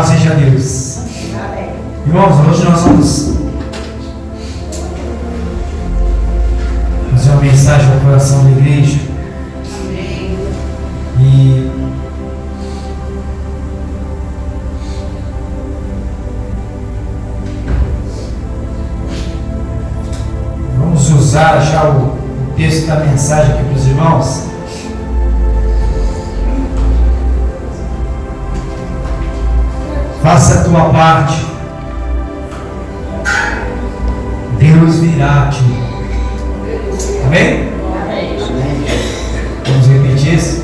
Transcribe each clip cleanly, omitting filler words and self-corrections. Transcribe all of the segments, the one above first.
Louvado seja Deus. Irmãos, hoje nós vamos fazer uma mensagem ao coração da igreja. E vamos usar já o texto da mensagem aqui para os irmãos. Faça a tua parte, Deus virá a ti. Amém? Vamos repetir isso?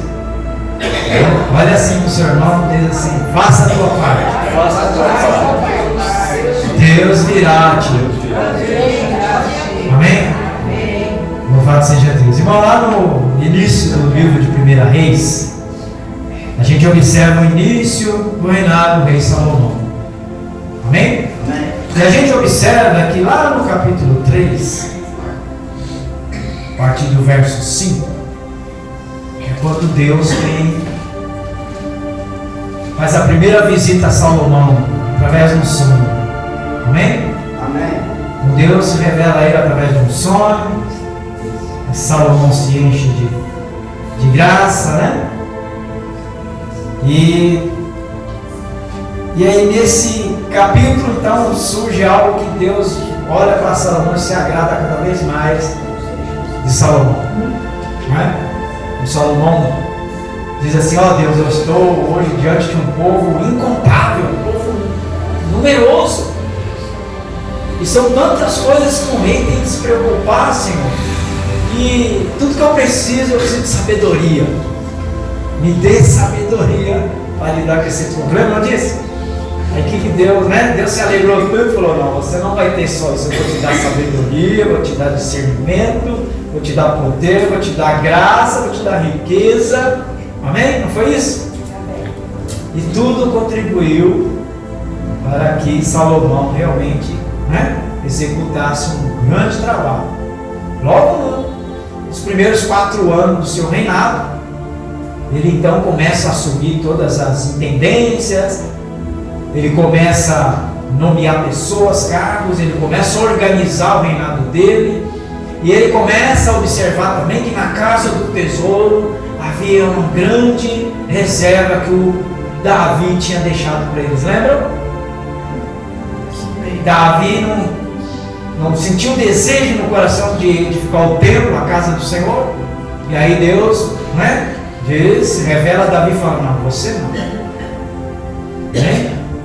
Olha assim para o seu irmão, diz assim: faça a tua parte, Deus virá a ti. Amém? Louvado seja Deus. Irmão, lá no início do livro de 1 Reis, a gente observa o início do reinado do rei Salomão. Amém? Amém. E a gente observa que lá no capítulo 3, a partir do verso 5, é quando Deus faz a primeira visita a Salomão através de um sonho. Amém? Amém. Deus se revela a ele através de um sonho. Salomão se enche de graça, né? E aí nesse capítulo então surge algo que Deus olha para Salomão e se agrada cada vez mais de Salomão, não é? O Salomão diz assim: ó Deus, eu estou hoje diante de um povo incontável, um povo numeroso, e são tantas coisas que o rei tem que se preocupar, Senhor, e tudo que eu preciso de sabedoria. Me dê sabedoria para lidar com esse problema, não disse? Aí que Deus, né? Deus se alegrou tanto e falou: não, você não vai ter só isso, eu vou te dar sabedoria, vou te dar discernimento, vou te dar poder, vou te dar graça, vou te dar riqueza. Amém? Não foi isso? E tudo contribuiu para que Salomão realmente, né, executasse um grande trabalho. Logo nos primeiros 4 anos do seu reinado, ele então começa a assumir todas as intendências, ele começa a nomear pessoas, cargos, ele começa a organizar o reinado dele, e ele começa a observar também que na casa do tesouro havia uma grande reserva que o Davi tinha deixado para eles, lembram? Davi não sentiu desejo no coração de edificar o templo, a casa do Senhor, e aí Deus, né, diz, revela a Davi e fala: não, você não.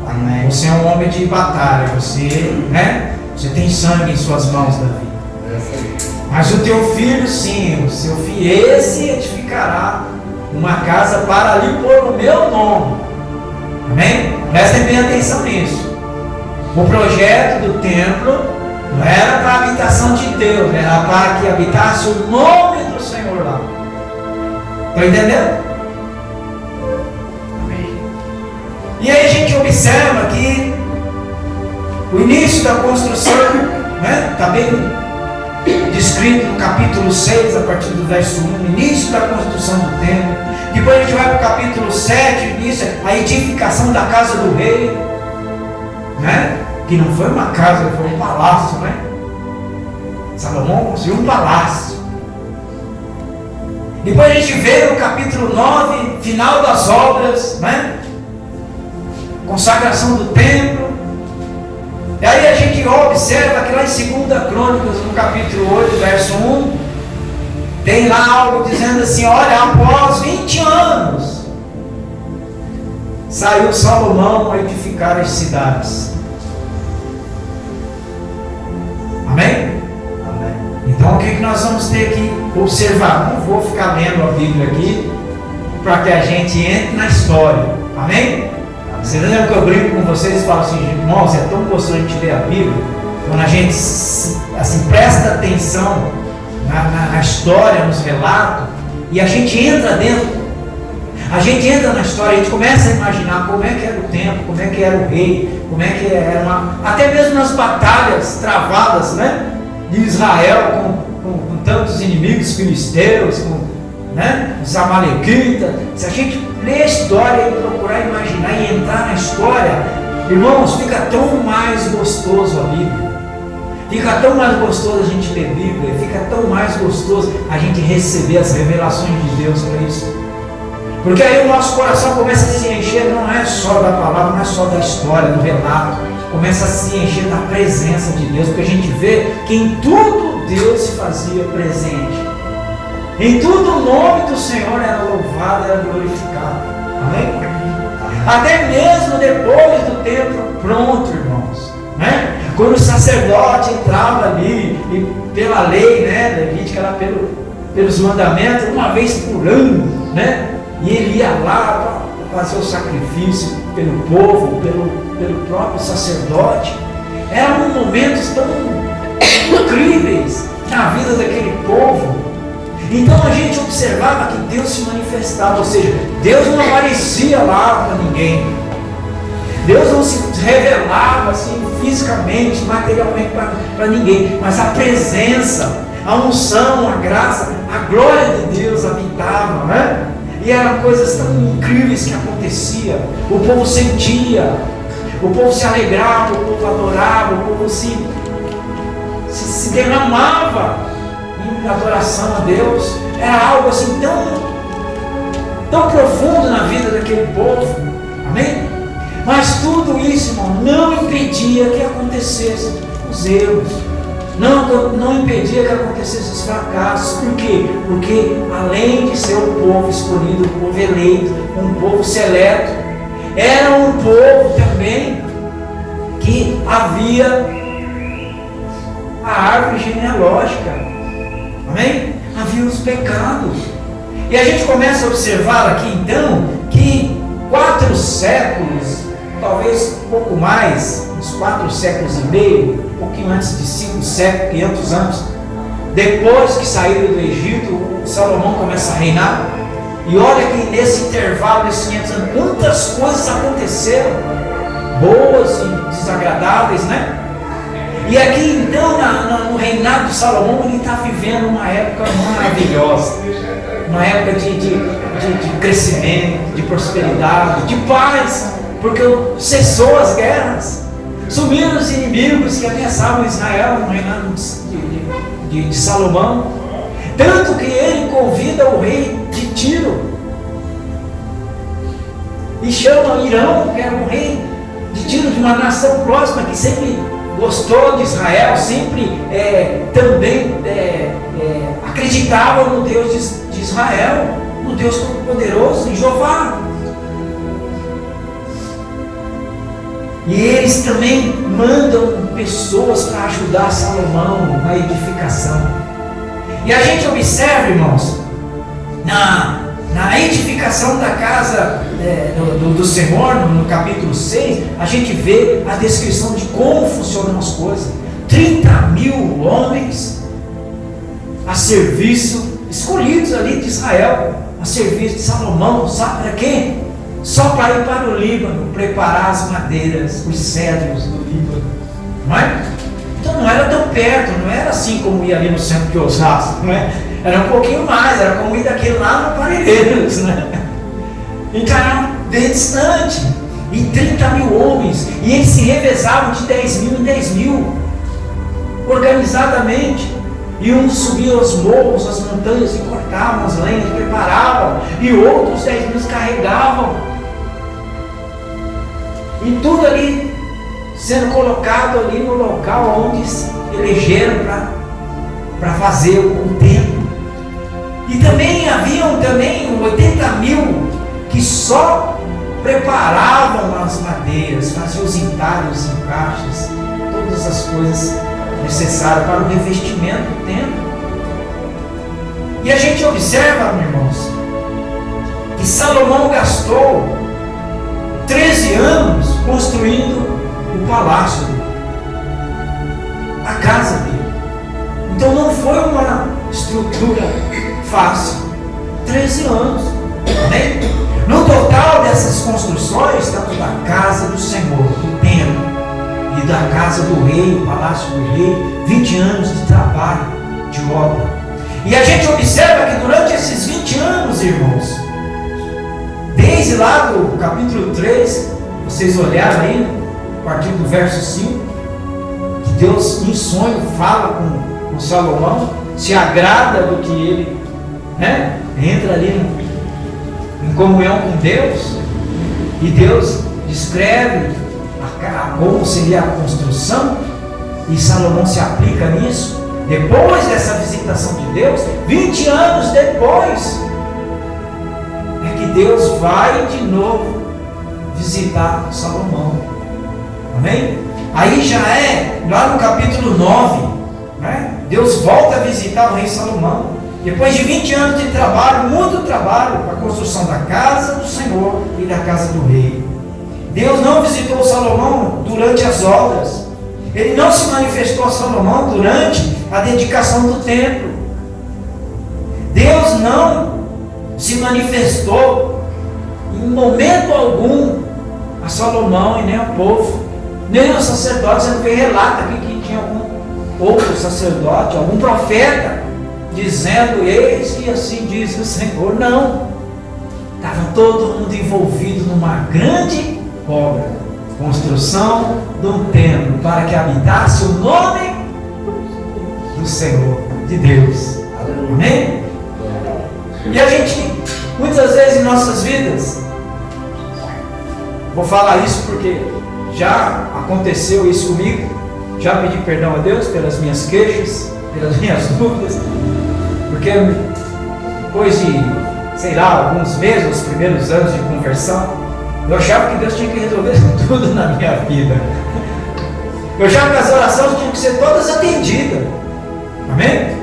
Amém? Você é um homem de batalha, você tem sangue em suas mãos, Davi. Mas o teu filho, sim, o seu filho, esse edificará uma casa para ali pôr o meu nome. Amém? Prestem bem atenção nisso. O projeto do templo não era para a habitação de Deus, era para que habitasse o nome do Senhor lá. Estão entendendo? Amém. E aí a gente observa que o início da construção, né, está bem descrito no capítulo 6, a partir do verso 1, início da construção do templo. Depois a gente vai para o capítulo 7, início, a edificação da casa do rei, né? Que não foi uma casa, foi um palácio, né? Salomão construiu um palácio. Depois a gente vê no capítulo 9, final das obras, né? Consagração do templo. E aí a gente observa que lá em 2 Crônicas, no capítulo 8, verso 1, tem lá algo dizendo assim: olha, após 20 anos, saiu Salomão a edificar as cidades. Amém? Amém. Então o que nós vamos ter que observar? Não vou ficar lendo a Bíblia aqui para que a gente entre na história. Amém? Você lembra que eu brinco com vocês e falo assim: irmãos, é tão gostoso a gente ler a Bíblia quando a gente assim, presta atenção na história, nos relatos, e a gente entra dentro. A gente entra na história, a gente começa a imaginar como é que era o tempo, como é que era o rei, como é que era até mesmo nas batalhas travadas, né, de Israel com tantos inimigos filisteus, com, né, os amalequitas. Se a gente ler a história e procurar imaginar e entrar na história, irmãos, fica tão mais gostoso a Bíblia. Fica tão mais gostoso a gente ler Bíblia, fica tão mais gostoso a gente receber as revelações de Deus para isso. Porque aí o nosso coração começa a se encher, não é só da palavra, não é só da história, do relato, começa a se encher da presença de Deus, porque a gente vê que em tudo Deus se fazia presente. Em tudo o nome do Senhor era louvado, era glorificado. Amém? Até mesmo depois do templo pronto, irmãos, né? Quando o sacerdote entrava ali, e pela lei, né, levítica, era pelos mandamentos, uma vez por ano, né? E ele ia lá para fazer o sacrifício pelo povo, pelo próprio sacerdote. Eram momentos tão incríveis na vida daquele povo. Então a gente observava que Deus se manifestava, ou seja, Deus não aparecia lá para ninguém. Deus não se revelava assim fisicamente, materialmente para ninguém, mas a presença, a unção, a graça, a glória de Deus habitava, né? E eram coisas tão incríveis que aconteciam. O povo sentia, o povo se alegrava, o povo adorava, o povo se derramava em adoração a Deus. Era algo assim tão profundo na vida daquele povo. Amém? Mas tudo isso, irmão, não impedia que acontecessem os erros. Não impedia que acontecessem os fracassos. Por quê? Porque além de ser um povo escolhido, um povo eleito, um povo seleto, era um povo também que havia a árvore genealógica. Amém? Havia os pecados. E a gente começa a observar aqui então que 4 séculos, talvez um pouco mais, uns 4 séculos e meio, um pouquinho antes de 5 séculos, 500 anos, depois que saíram do Egito, Salomão começa a reinar. E olha que nesse intervalo, nesses 500 anos, quantas coisas aconteceram, boas e desagradáveis, né? E aqui então, no reinado de Salomão, ele está vivendo uma época maravilhosa, uma época de crescimento, de prosperidade, de paz, porque cessou as guerras, sumiram os inimigos que ameaçavam Israel no reinado de Salomão, tanto que ele convida o rei de Tiro e chama Irão, que era um rei de Tiro, de uma nação próxima que sempre gostou de Israel, sempre também acreditava no Deus de Israel, no Deus Todo-Poderoso, em Jeová. E eles também mandam pessoas para ajudar Salomão na edificação. E a gente observa, irmãos, na edificação da casa do Senhor, no capítulo 6, a gente vê a descrição de como funcionam as coisas. 30.000 homens a serviço, escolhidos ali de Israel, a serviço de Salomão, sabe para quê? Só para ir para o Líbano, preparar as madeiras, os cedros do Líbano, não é? Então não era tão perto, não era assim como ir ali no centro de Osasco, não é? Era um pouquinho mais, era como ir daqui lá no Parelheiros, né? Então era bem distante, e 30.000 homens, e eles se revezavam de 10.000 em 10.000, organizadamente. E uns subiam os morros, as montanhas, e cortavam as lenhas, preparavam, e outros 10.000 carregavam. E tudo ali sendo colocado ali no local onde elegeram para fazer o templo. E também haviam 80.000 que só preparavam as madeiras, faziam os entalhos, os encaixes, todas as coisas necessárias para o revestimento do templo. E a gente observa, meus irmãos, que Salomão gastou 13 anos construindo o palácio dele, a casa dele. Então não foi uma estrutura fácil. 13 anos, né? No total dessas construções, tanto da casa do Senhor, do templo, e da casa do rei, o palácio do rei, 20 anos de trabalho, de obra. E a gente observa que durante esses 20 anos, irmãos, Desde lá do capítulo 3, vocês olharam aí, a partir do verso 5, que Deus em sonho fala com Salomão, se agrada do que ele, né, entra ali em comunhão com Deus, e Deus descreve como seria a construção, e Salomão se aplica nisso. Depois dessa visitação de Deus, 20 anos depois, é que Deus vai de novo visitar Salomão. Amém? Aí já é lá no capítulo 9, né? Deus volta a visitar o rei Salomão. Depois de 20 anos de trabalho, muito trabalho, para a construção da casa do Senhor e da casa do rei. Deus não visitou Salomão durante as obras. Ele não se manifestou a Salomão durante a dedicação do templo. Deus não se manifestou em momento algum a Salomão e nem ao povo, nem aos sacerdotes. Você não vê relata aqui que tinha algum outro sacerdote, algum profeta, dizendo: eis que assim diz o Senhor. Não, estava todo mundo envolvido numa grande obra, construção de um templo, para que habitasse o nome do Senhor, de Deus. Amém? E a gente, muitas vezes em nossas vidas, vou falar isso porque já aconteceu isso comigo, já pedi perdão a Deus pelas minhas queixas, pelas minhas dúvidas, porque depois de, sei lá, alguns meses, os primeiros anos de conversão, eu achava que Deus tinha que resolver tudo na minha vida. Eu achava que as orações tinham que ser todas atendidas. Amém?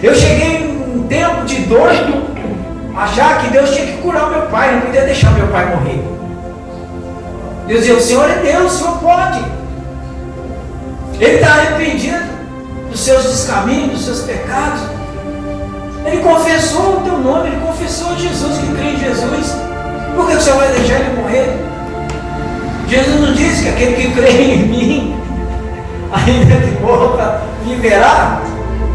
Eu cheguei em um tempo de dor, achar que Deus tinha que curar o meu pai, não podia deixar meu pai morrer. Deus dizia: o Senhor é Deus, o Senhor pode. Ele está arrependido dos seus descaminhos, dos seus pecados. Ele confessou o teu nome, ele confessou Jesus, que crê em Jesus. Por que o Senhor vai deixar ele morrer? Jesus não disse que aquele que crê em mim, ainda que morra, viverá.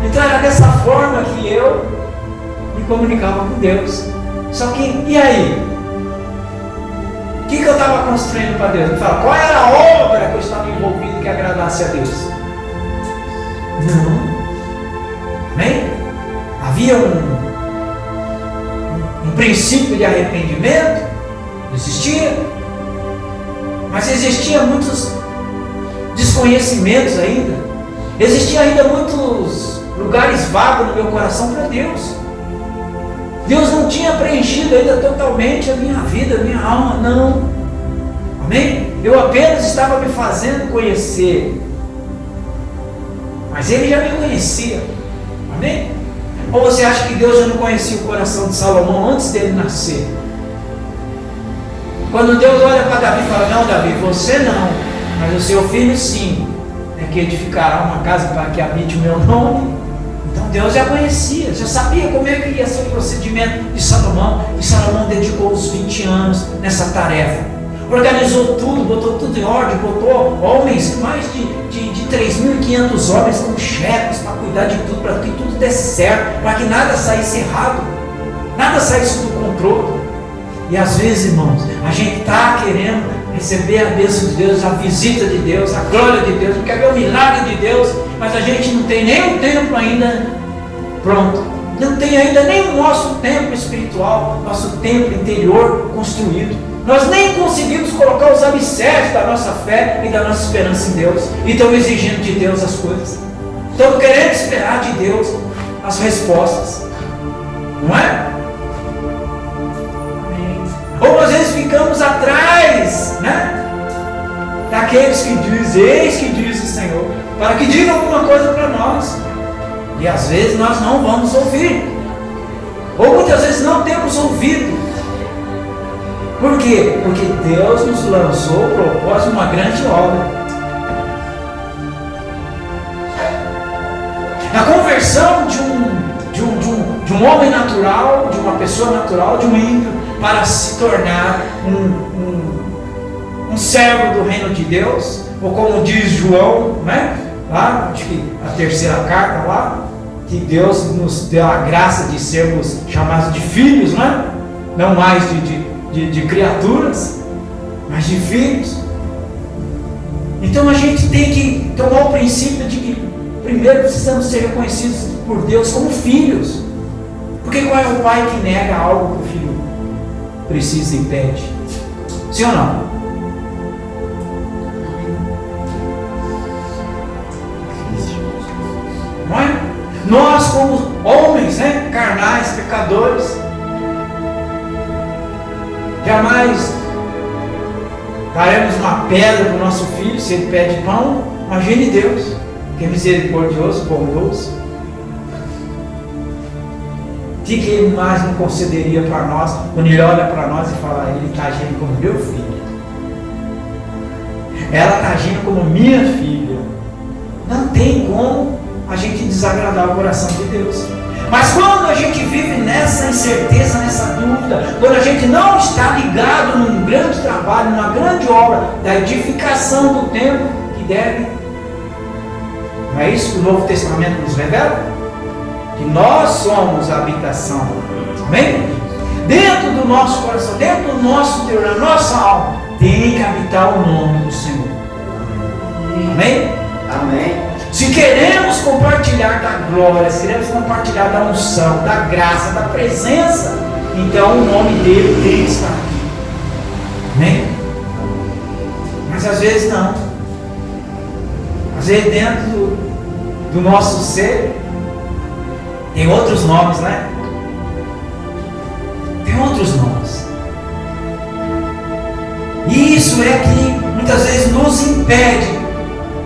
Então era dessa forma que eu me comunicava com Deus. Só que, e aí? O que eu estava construindo para Deus? Me fala, qual era a obra que eu estava envolvido que agradasse a Deus? Não. Amém? Havia um princípio de arrependimento, existia, mas existia muitos desconhecimentos ainda, existia ainda muitos lugares vagos no meu coração para Deus. Deus não tinha preenchido ainda totalmente a minha vida, a minha alma, não. Amém? Eu apenas estava me fazendo conhecer, mas Ele já me conhecia. Amém? Ou você acha que Deus já não conhecia o coração de Salomão antes dele nascer? Quando Deus olha para Davi e fala: não, Davi, você não, mas o seu filho sim, é que edificará uma casa para que habite o meu nome. Então Deus já conhecia, já sabia como é que ia ser o procedimento de Salomão. E Salomão dedicou os 20 anos nessa tarefa. Organizou tudo, botou tudo em ordem, botou homens, mais de 3.500 homens como chefes para cuidar de tudo, para que tudo desse certo, para que nada saísse errado, nada saísse do controle. E às vezes, irmãos, a gente está querendo receber a bênção de Deus, a visita de Deus, a glória de Deus, quer ver o milagre de Deus, mas a gente não tem nem o templo ainda pronto, não tem ainda nem o nosso templo espiritual, nosso templo interior construído. Nós nem conseguimos colocar os alicerces da nossa fé e da nossa esperança em Deus, e estamos exigindo de Deus as coisas, estamos querendo esperar de Deus as respostas, não é? Ou às vezes ficamos atrás, né, daqueles que dizem: eis que diz o Senhor, para que diga alguma coisa para nós, e às vezes nós não vamos ouvir, ou muitas vezes não temos ouvido. Por quê? Porque Deus nos lançou o propósito de uma grande obra. A conversão de um homem natural, de uma pessoa natural, de um ímpio, para se tornar um servo do reino de Deus, ou como diz João, né? Lá, acho que a terceira carta lá, que Deus nos deu a graça de sermos chamados de filhos, né? não mais de criaturas, mas de filhos. Então a gente tem que tomar o princípio de que primeiro precisamos ser reconhecidos por Deus como filhos. Porque qual é o pai que nega algo que o filho precisa e pede? Sim ou não? Não é? Nós como homens, né, carnais, pecadores, jamais daremos uma pedra para o nosso filho se ele pede pão. Imagine Deus, que é misericordioso, bondoso. O que ele mais não concederia para nós quando ele olha para nós e fala: ele está agindo como meu filho, ela está agindo como minha filha. Não tem como a gente desagradar o coração de Deus. Mas quando a gente vive nessa incerteza, nessa dúvida, quando a gente não está ligado num grande trabalho, numa grande obra da edificação do templo que deve, não é isso que o Novo Testamento nos revela? Que nós somos a habitação, amém? Dentro do nosso coração, dentro do nosso interior, na nossa alma, tem que habitar o nome do Senhor, amém? Amém. Se queremos compartilhar da glória, se queremos compartilhar da unção, da graça, da presença, então o nome dele tem que estar aqui, amém? Mas às vezes não. Às vezes dentro do nosso ser tem outros nomes, né? Tem outros nomes. E isso é que muitas vezes nos impede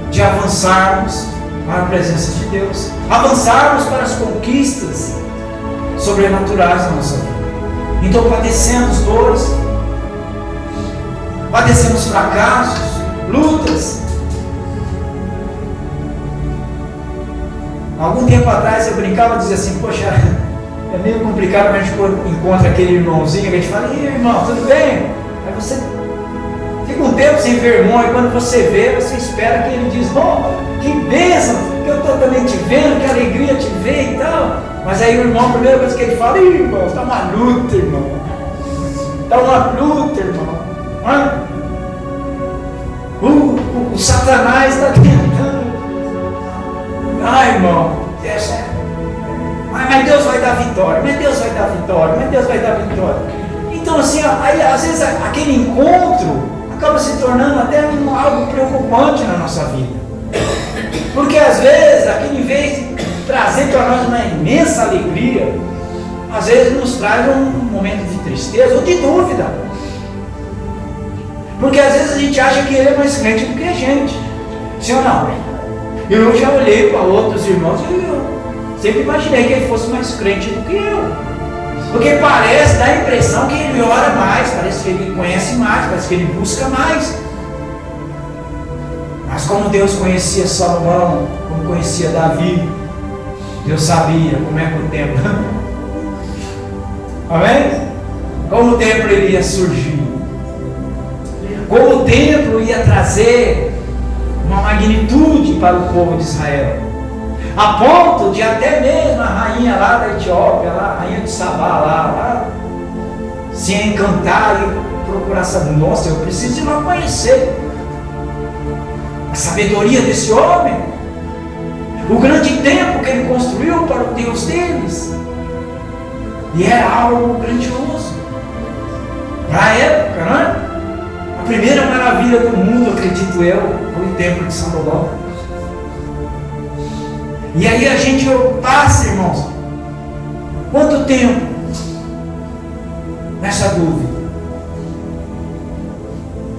de avançarmos para a presença de Deus, avançarmos para as conquistas sobrenaturais da nossa vida. Então padecemos dores, padecemos fracassos, lutas. Algum tempo atrás eu brincava e dizia assim: poxa, é meio complicado quando a gente encontra aquele irmãozinho que a gente fala: e irmão, tudo bem? Aí você fica um tempo sem ver irmão, e quando você vê, você espera que ele diz: oh, que bênção, que eu estou também te vendo, que alegria te ver e tal. Mas aí o irmão, a primeira coisa que ele fala: ih, irmão, está uma luta, irmão. Está uma luta, irmão. O Satanás está tentando. Ai, irmão, mas Deus vai dar vitória, mas Deus vai dar vitória, mas Deus vai dar vitória. Então assim, aí, às vezes aquele encontro acaba se tornando até algo preocupante na nossa vida. Porque às vezes, aquilo em vez de trazer para nós uma imensa alegria, às vezes nos traz um momento de tristeza ou de dúvida. Porque às vezes a gente acha que ele é mais crente do que a gente. Sim ou não? Eu já olhei para outros irmãos e eu sempre imaginei que ele fosse mais crente do que eu. Porque parece, dá a impressão que ele ora mais, parece que ele conhece mais, parece que ele busca mais. Mas como Deus conhecia Salomão, como conhecia Davi, Deus sabia como é que o templo, amém? Como o templo iria surgir, como o templo ia trazer uma magnitude para o povo de Israel, a ponto de até mesmo a rainha lá da Etiópia, lá, a rainha de Sabá lá, se encantar e procurar saber: nossa, eu preciso ir lá conhecer a sabedoria desse homem, o grande templo que ele construiu para o Deus deles. E era algo grandioso para a época, não é? A primeira maravilha do mundo, acredito eu, foi o templo de Salomão. E aí a gente passa, irmãos, quanto tempo nessa dúvida?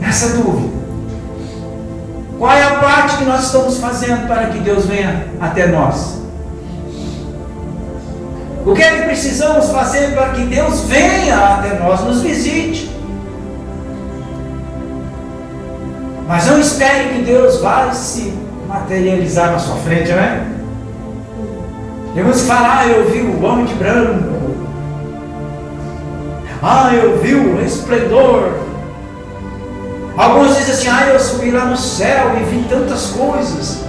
Nessa dúvida. Qual é a parte que nós estamos fazendo para que Deus venha até nós? O que é que precisamos fazer para que Deus venha até nós, nos visite? Mas não espere que Deus vá se materializar na sua frente, não é? Devemos falar: eu vi o homem de branco, eu vi o esplendor. Alguns dizem assim: eu subi lá no céu e vi tantas coisas.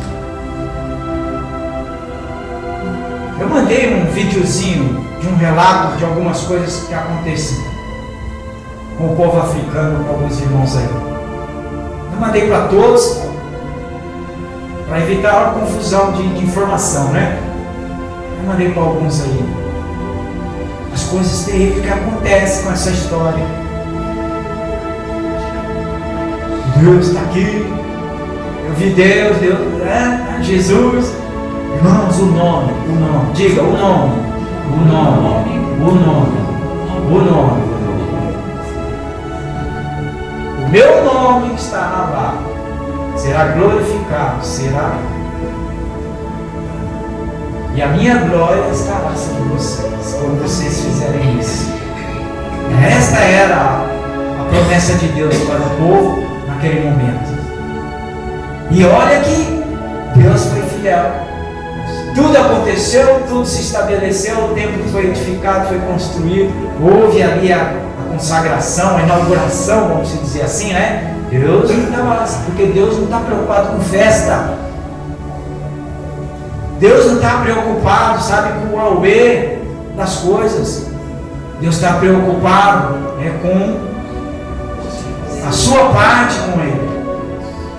Eu mandei um videozinho de um relato de algumas coisas que aconteceram. com o povo africano, com alguns irmãos aí. Eu mandei para todos, para evitar uma confusão de informação, né? Eu mandei para alguns aí. As coisas terríveis que acontecem com essa história. Deus está aqui. Eu vi Deus, Jesus. Irmãos, o nome. Diga o nome. O meu nome que está lá será glorificado, e a minha glória estará sobre vocês, quando vocês fizerem isso. Esta era a promessa de Deus para o povo naquele momento. E olha que Deus foi fiel. Tudo aconteceu, tudo se estabeleceu, o templo foi edificado, foi construído, houve ali a consagração, a inauguração, vamos dizer assim, né? Deus não estava, porque Deus não está preocupado com festa. Deus não está preocupado, sabe, com o auê das coisas. Deus está preocupado com a sua parte com Ele.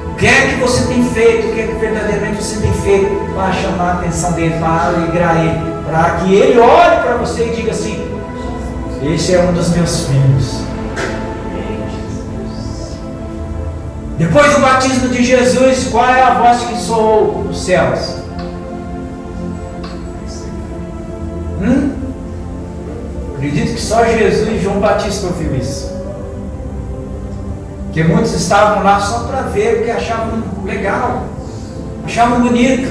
O que é que você tem feito? O que é que verdadeiramente você tem feito para chamar a atenção dele, para alegrar ele, para que ele olhe para você e diga assim: esse é um dos meus filhos. Depois do batismo de Jesus, qual é a voz que soou dos céus? Acredito que só Jesus e João Batista ouviu isso. Porque muitos estavam lá só para ver, porque achavam legal, achavam bonito.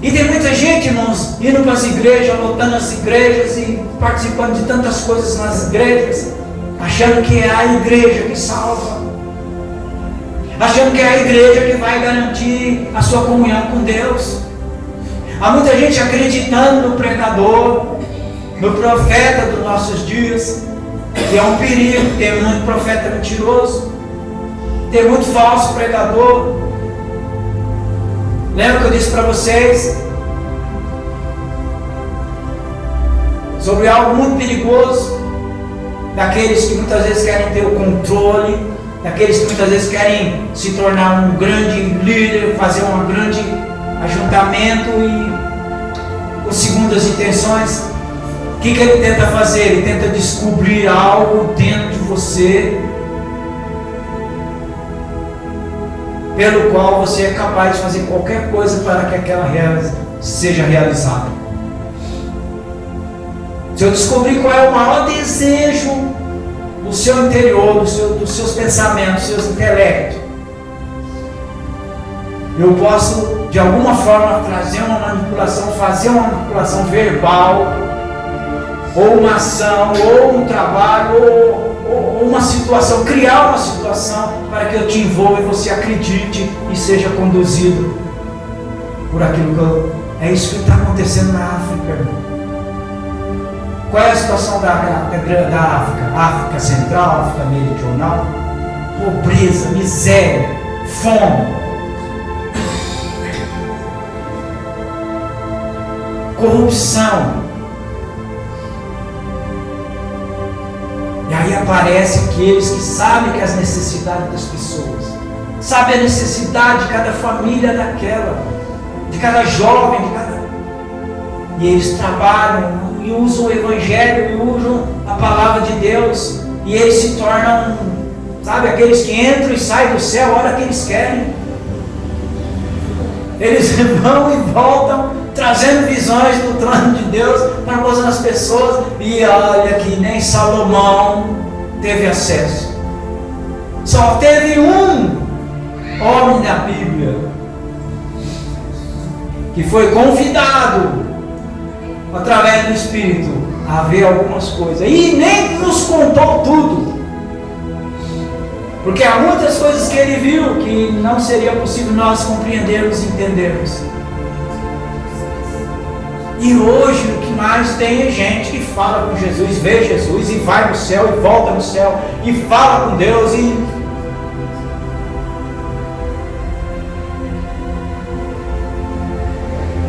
E tem muita gente, irmãos, indo para as igrejas, lotando as igrejas e participando de tantas coisas nas igrejas, achando que é a igreja que salva, achando que é a igreja que vai garantir a sua comunhão com Deus. Há muita gente acreditando no pregador, no profeta dos nossos dias, que é um perigo. Tem muito profeta mentiroso, tem muito falso pregador. Lembra que eu disse para vocês sobre algo muito perigoso, daqueles que muitas vezes querem ter o controle, daqueles que muitas vezes querem se tornar um grande líder, fazer um grande ajuntamento e com segundas intenções. O que ele tenta fazer? Ele tenta descobrir algo dentro de você pelo qual você é capaz de fazer qualquer coisa para que aquela seja realizada. Se eu descobrir qual é o maior desejo do seu interior, dos seus pensamentos, dos seus intelectos, eu posso de alguma forma trazer uma manipulação, fazer uma manipulação verbal, ou uma ação, ou um trabalho, ou uma situação, criar uma situação para que eu te envolva e você acredite e seja conduzido por aquilo que é isso que está acontecendo na África, irmão. Qual é a situação da África? África Central, África Meridional? Pobreza, miséria, fome, corrupção. E aí aparecem aqueles que sabem que as necessidades das pessoas, sabem a necessidade de cada família daquela, de cada jovem, e eles trabalham e usam o Evangelho, e usam a palavra de Deus, e eles se tornam, sabe, aqueles que entram e saem do céu a hora que eles querem. Eles vão e voltam, trazendo visões do trono de Deus para mostrar às pessoas. E olha que nem Salomão teve acesso. Só teve um homem da Bíblia que foi convidado através do Espírito a ver algumas coisas, e nem nos contou tudo, porque há muitas coisas que ele viu que não seria possível nós compreendermos e entendermos. E hoje o que mais tem é gente que fala com Jesus, vê Jesus e vai no céu e volta no céu e fala com Deus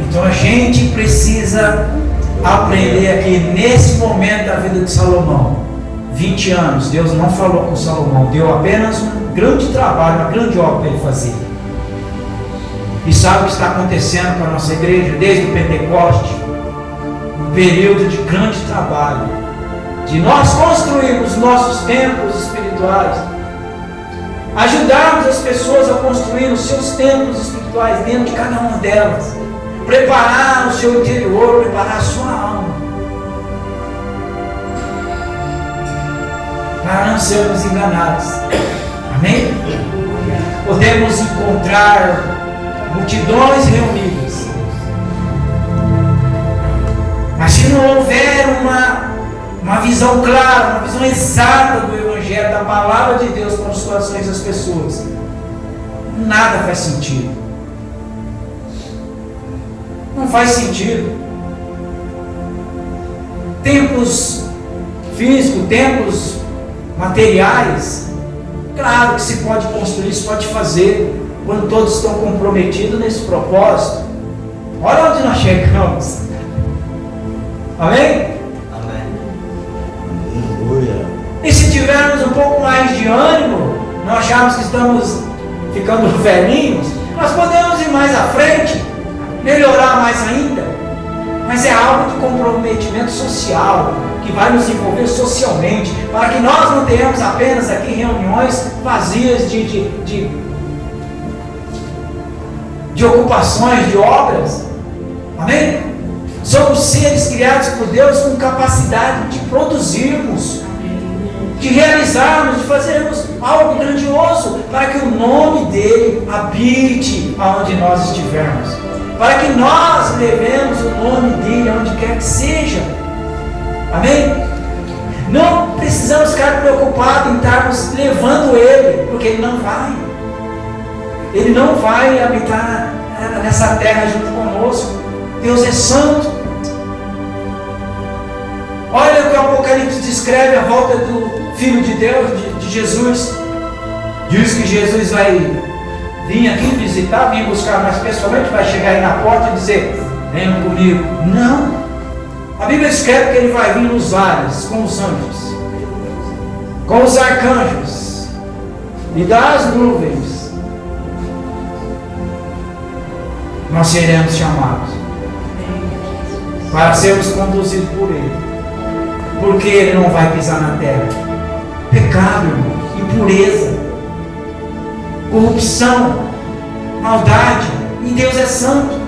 Então a gente precisa aprender aqui nesse momento da vida de Salomão, 20 anos, Deus não falou com Salomão, deu apenas um grande trabalho, uma grande obra para ele fazer. E sabe o que está acontecendo com a nossa igreja desde o Pentecoste? Um período de grande trabalho, de nós construirmos nossos templos espirituais, ajudarmos as pessoas a construir os seus templos espirituais dentro de cada uma delas, preparar o seu interior, preparar a sua alma, para não sermos enganados. Amém? Podemos encontrar multidões reunidas, mas se não houver uma visão clara, uma visão exata do Evangelho, da palavra de Deus para os corações das pessoas, nada faz sentido. Não faz sentido. Templos físicos, templos materiais, claro que se pode construir, se pode fazer, quando todos estão comprometidos nesse propósito. Olha onde nós chegamos. Amém? Amém. E se tivermos um pouco mais de ânimo, nós achamos que estamos ficando velhinhos, nós podemos ir mais à frente, melhorar mais ainda. Mas é algo de comprometimento social, que vai nos envolver socialmente, para que nós não tenhamos apenas aqui reuniões vazias de ocupações, de obras. Amém? Somos seres criados por Deus com capacidade de produzirmos, de realizarmos, de fazermos algo grandioso, para que o nome dele habite aonde nós estivermos, para que nós levemos o nome dele aonde quer que seja. Amém? Não precisamos ficar preocupados em estarmos levando ele, porque ele não vai. Ele não vai habitar nessa terra junto conosco. Deus é santo. Olha o que o Apocalipse descreve a volta do Filho de Deus, de Jesus. Diz que Jesus vai vir aqui visitar, vir buscar, mas pessoalmente vai chegar aí na porta e dizer: venham comigo. Não. A Bíblia escreve que ele vai vir nos ares, com os anjos, com os arcanjos, e das nuvens nós seremos chamados para sermos conduzidos por ele, porque ele não vai pisar na terra. Pecado, irmãos, impureza, corrupção, maldade, e Deus é santo.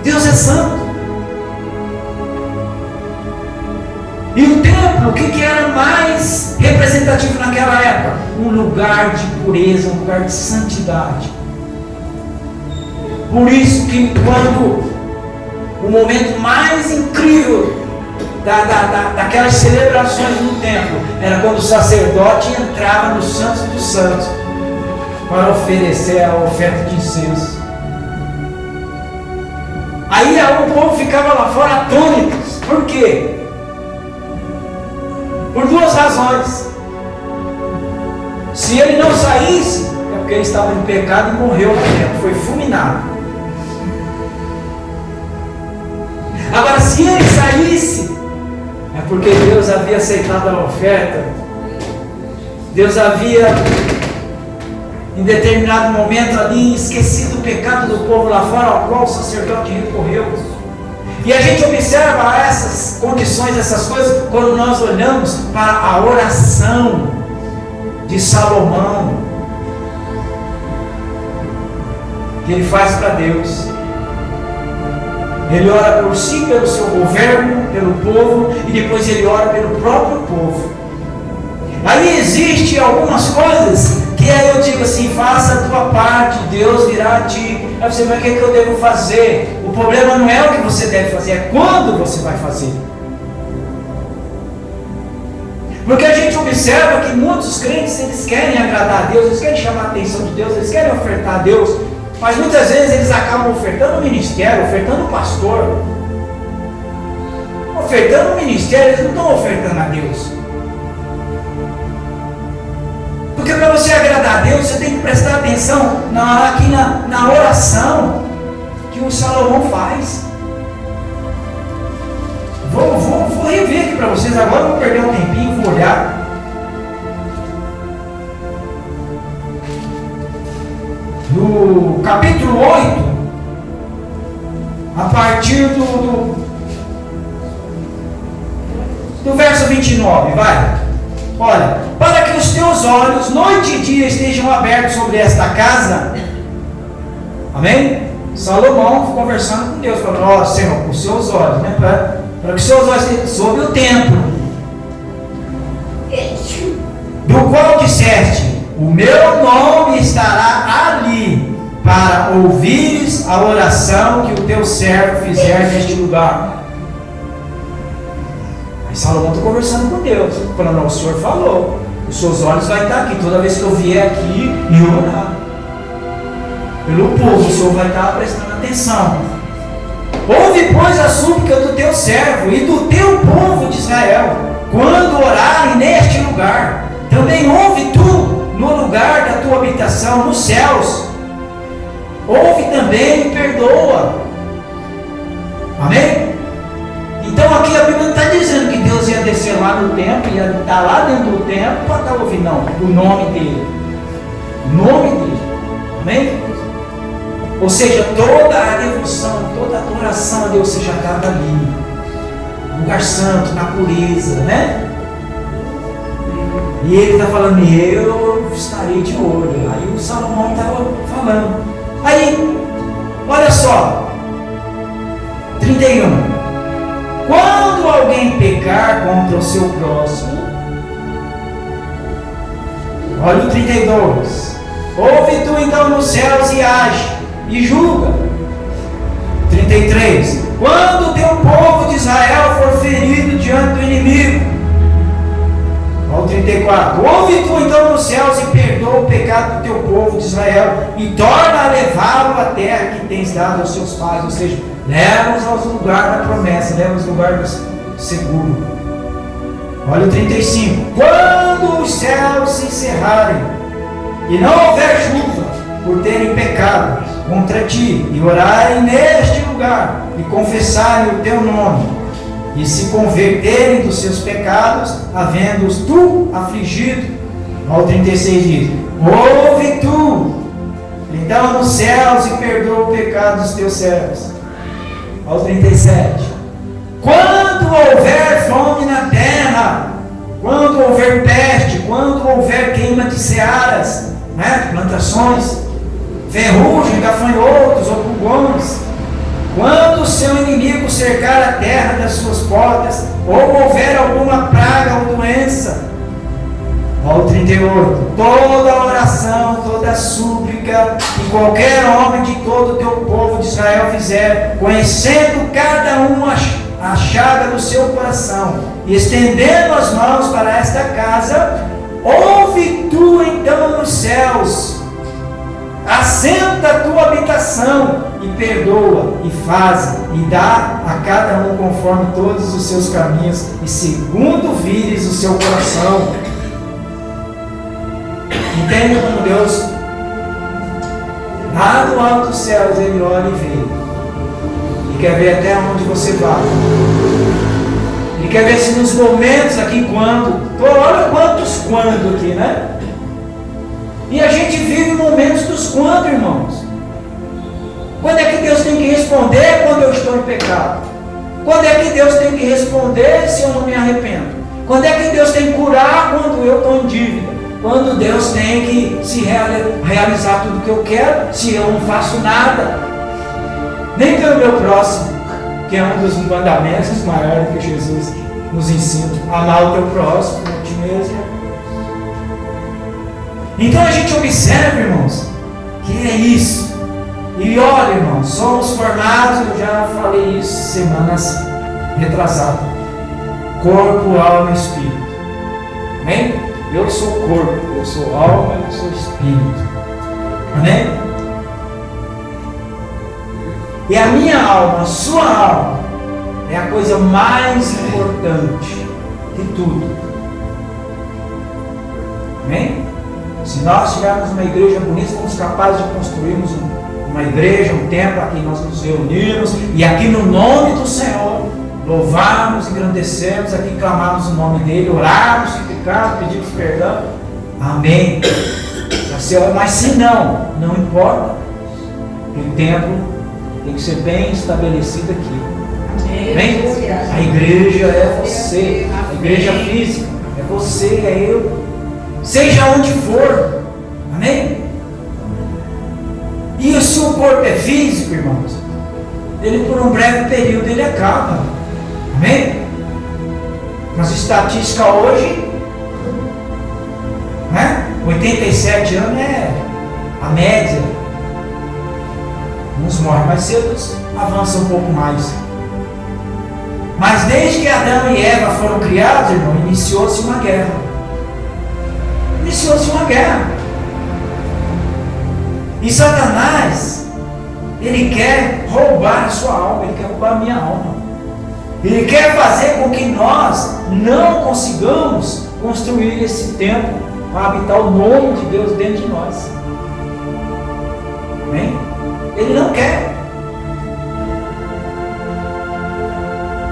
Deus é santo. E o templo, o que era mais representativo naquela época? Um lugar de pureza, um lugar de santidade. Por isso que quando o momento mais incrível daquelas celebrações no templo era quando o sacerdote entrava no Santo dos Santos para oferecer a oferta de incenso. Aí o povo ficava lá fora atônitos. Por quê? Por duas razões. Se ele não saísse, é porque ele estava em pecado e morreu no tempo, foi fulminado. Agora, se ele saísse, é porque Deus havia aceitado a oferta. Deus havia, em determinado momento ali, esquecido o pecado do povo lá fora, ao qual o sacerdote recorreu. E a gente observa essas condições, essas coisas, quando nós olhamos para a oração de Salomão, que ele faz para Deus. Ele ora por si, pelo seu governo, pelo povo, e depois ele ora pelo próprio povo. Aí existe algumas coisas que aí eu digo assim: faça a tua parte, Deus virá a ti. Aí você, mas o que eu devo fazer? O problema não é o que você deve fazer, é quando você vai fazer. Porque a gente observa que muitos crentes, eles querem agradar a Deus, eles querem chamar a atenção de Deus, eles querem ofertar a Deus, mas muitas vezes eles acabam ofertando o ministério, ofertando o pastor, ofertando o ministério, eles não estão ofertando a Deus. Porque para você agradar a Deus, você tem que prestar atenção aqui na oração que o Salomão faz. Vou rever aqui para vocês agora, vou perder um tempinho, vou olhar. No capítulo 8, a partir do verso 29, vai. Olha, para que os teus olhos noite e dia estejam abertos sobre esta casa. Amém? Salomão conversando com Deus, falando: ó, Senhor, com os seus olhos, né? Para que os seus olhos estejam sobre o templo, do qual disseste: o meu nome estará ali, para ouvires a oração que o teu servo fizer neste lugar. Aí Salomão está conversando com Deus, falando: o Senhor falou, os seus olhos vão estar aqui, toda vez que eu vier aqui e orar pelo povo, o Senhor vai estar prestando atenção. Ouve, pois, a súplica do teu servo e do teu povo de Israel, quando orarem neste lugar. Também ouve tu no lugar da tua habitação, nos céus. Ouve também e perdoa. Amém? Então aqui a Bíblia não está dizendo que Deus ia descer lá no templo, ia estar lá dentro do templo para estar ouvindo, não. O nome dele. O nome dele. Amém? Ou seja, toda a devoção, toda a adoração a Deus seja dada ali. No lugar santo, na pureza, né? E ele está falando: eu estarei de olho. Aí o Salomão estava falando. Aí, olha só. 31. Quando alguém pecar contra o seu próximo, olha o 32. Ouve tu então nos céus e age, e julga. 33. Quando o teu povo de Israel for ferido diante do inimigo. Olha o 34. Ouve tu então nos céus e perdoa o pecado do teu povo de Israel, e torna a levá-lo à terra que tens dado aos seus pais. Ou seja, leva-os aos lugares da promessa, leva-os ao lugar seguro. Olha o 35. Quando os céus se encerrarem e não houver chuva por terem pecado contra ti, e orarem neste lugar e confessarem o teu nome, e se converterem dos seus pecados, havendo-os tu afligido. Olha o 36 diz: ouve tu então nos céus e perdoa o pecado dos teus servos. Olha o 37. Quando houver fome na terra, quando houver peste, quando houver queima de searas, né, plantações, ferrugem, gafanhotos ou pulgões, quando o seu inimigo cercar a terra das suas portas, ou houver alguma praga ou doença. Olha o 38. Toda oração, toda súplica que qualquer homem de todo o teu povo de Israel fizer, conhecendo cada um a chaga do seu coração, e estendendo as mãos para esta casa, ouve tu então nos céus, assenta a tua habitação, e perdoa, e faz, e dá a cada um conforme todos os seus caminhos, e segundo vires o seu coração. Entende como Deus, lá do alto dos céus, Ele olha e vê, e quer ver até onde você vai. Ele quer ver se nos momentos aqui, olha quantos quando aqui, né? E a gente vive momentos dos quando, irmãos. Quando é que Deus tem que responder? Quando eu estou em pecado. Quando é que Deus tem que responder se eu não me arrependo? Quando é que Deus tem que curar? Quando eu estou em dívida. Quando Deus tem que se realizar tudo que eu quero, se eu não faço nada, nem pelo meu próximo, que é um dos mandamentos maiores que Jesus nos ensina: amar o teu próximo como a ti mesmo. Então a gente observa, irmãos, que é isso. E olha, irmãos, somos formados, eu já falei isso semanas retrasadas: corpo, alma e espírito. Amém? Eu sou corpo, eu sou alma, eu sou espírito. Amém? E a minha alma, a sua alma, é a coisa mais importante de tudo. Amém? Se nós tivermos uma igreja bonita, somos capazes de construirmos uma igreja, um templo, aqui nós nos reunimos, e aqui no nome do Senhor, louvarmos, engrandecemos, aqui clamamos o nome dele, orarmos, suplicarmos, pedimos perdão. Amém. Mas se não importa. O templo tem que ser bem estabelecido aqui. Amém? A igreja é você. A igreja física é você, é eu. Seja onde for. Amém? E se o corpo é físico, irmãos, ele por um breve período ele acaba. Amém? Nas estatísticas hoje, né? 87 anos é a média. Uns morrem mais cedo, outros avançam um pouco mais. Mas desde que Adão e Eva foram criados, irmão, iniciou-se uma guerra. Iniciou-se uma guerra. E Satanás, ele quer roubar a sua alma, ele quer roubar a minha alma. Ele quer fazer com que nós não consigamos construir esse templo para habitar o nome de Deus dentro de nós. Amém? Ele não quer.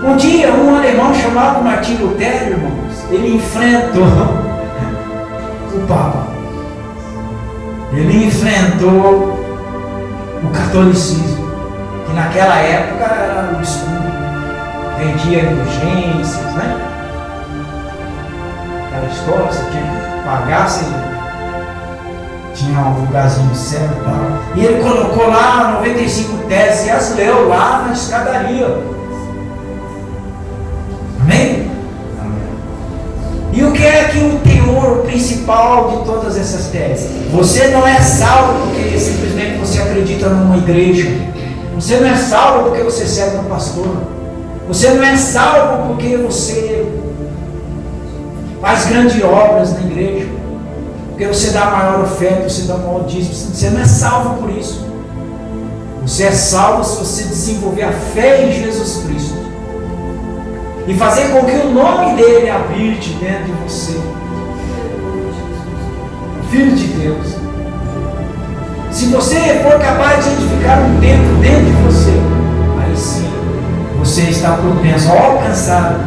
Um dia, um alemão chamado Martim Lutero, irmãos, ele enfrentou o Papa. Ele enfrentou o catolicismo, que naquela época era obscuro. Vendia indulgências, né? Aquela história, você tinha que pagar, você tinha um lugarzinho no céu e tal. E ele colocou lá 95 teses e as leu lá na escadaria. Amém? E o que é que o teor principal de todas essas teses? Você não é salvo porque simplesmente você acredita numa igreja. Você não é salvo porque você serve um pastor. Você não é salvo porque você faz grandes obras na igreja, porque você dá maior oferta, você dá maior dízimo. Você não é salvo por isso. Você é salvo se você desenvolver a fé em Jesus Cristo e fazer com que o nome dele habite dentro de você. Filho de Deus. Se você for capaz de edificar um templo dentro de você, aí sim você está propenso a alcançar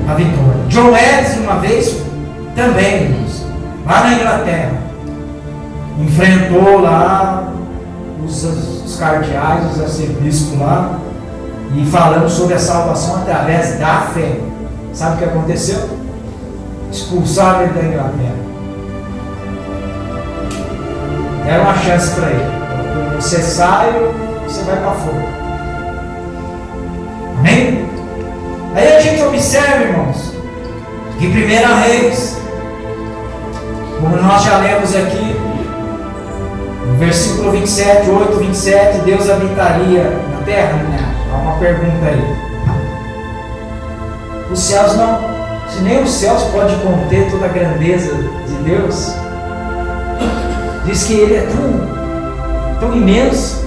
a vitória. John Wesley, uma vez, também, irmãos, lá na Inglaterra, enfrentou lá os cardeais, os arcebispos lá, e falando sobre a salvação através da fé. Sabe o que aconteceu? Expulsaram ele da Inglaterra. Deram uma chance para ele. Você sai, você vai para fora. Amém? Aí a gente observa, irmãos, que 1 Reis, como nós já lemos aqui, no versículo 27, 8, 27, Deus habitaria na terra, né? Há uma pergunta aí. Os céus não, se nem os céus podem conter toda a grandeza de Deus, diz que Ele é tão imenso,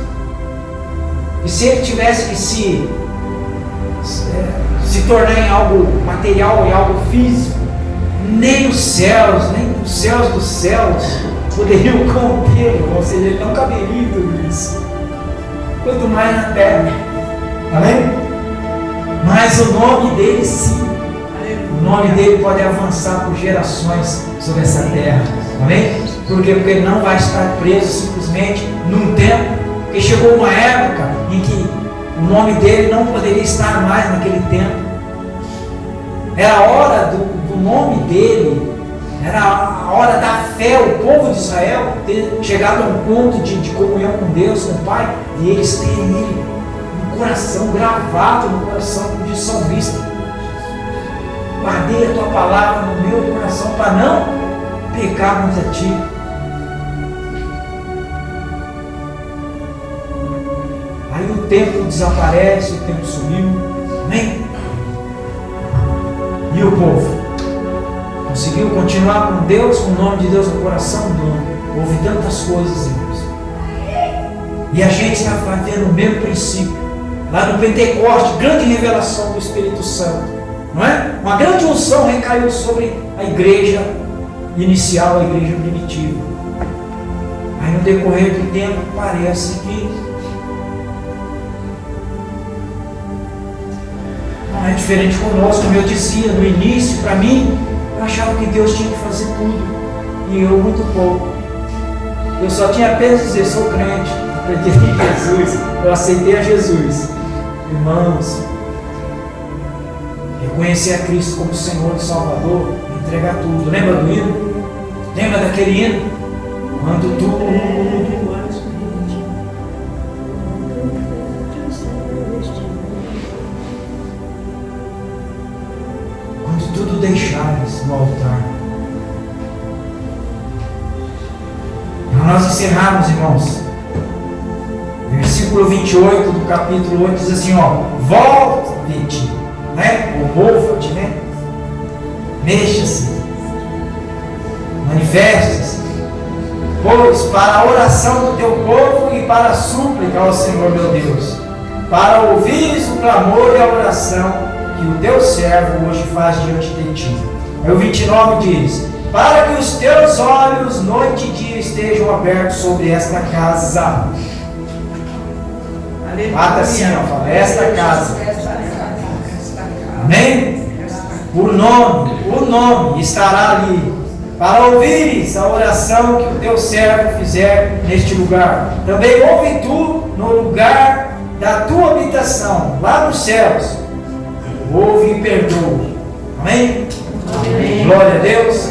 que se Ele tivesse que se tornar em algo material, em algo físico, nem os céus dos céus poderiam conter, ou seja, Ele não caberia em tudo isso, quanto mais na terra. Amém? Mas o nome dele sim, o nome dele pode avançar por gerações sobre essa terra. Amém? Por quê? Porque ele não vai estar preso simplesmente num tempo, porque chegou uma época em que o nome dele não poderia estar mais naquele tempo. Era a hora do nome dele, era a hora da fé, o povo de Israel ter chegado a um ponto de comunhão com Deus, com o Pai, e eles terem ele no coração, gravado no coração, como diz o salmista. Guardei a tua palavra no meu coração para não pecar contra ti. Aí o templo desaparece, o templo sumiu. Amém? E o povo conseguiu continuar com Deus, com o nome de Deus no coração? Não. Houve tantas coisas, irmãos. E a gente está vendo o mesmo princípio. Lá no Pentecoste, grande revelação do Espírito Santo. Não é? Uma grande unção recaiu sobre a igreja inicial, a igreja primitiva. Aí no decorrer do tempo parece que Não é diferente conosco, como eu dizia no início, para mim, eu achava que Deus tinha que fazer tudo, e eu muito pouco. Eu só tinha apenas dizer, sou crente, acredito em Jesus, eu aceitei a Jesus. Irmãos, reconhecer a Cristo como Senhor e Salvador, entregar tudo. Lembra do hino? Lembra daquele hino? Quando tudo deixares no altar. Para nós encerrarmos, irmãos, versículo 28 do capítulo 8 diz assim, ó, volte-te, né? Ou mova-te, né? Mexa-se, manifeste-se, pois para a oração do teu povo e para a súplica ao Senhor meu Deus, para ouvires o clamor e a oração que o teu servo hoje faz diante de ti. Aí o 29 diz, para que os teus olhos noite e dia estejam abertos sobre esta casa. Bata assim, ó, fala, esta casa. Amém? O nome estará ali, para ouvires a oração que o teu servo fizer neste lugar. Também ouve tu no lugar da tua habitação, lá nos céus. Ouve e perdoa. Amém? Amém. Glória a Deus.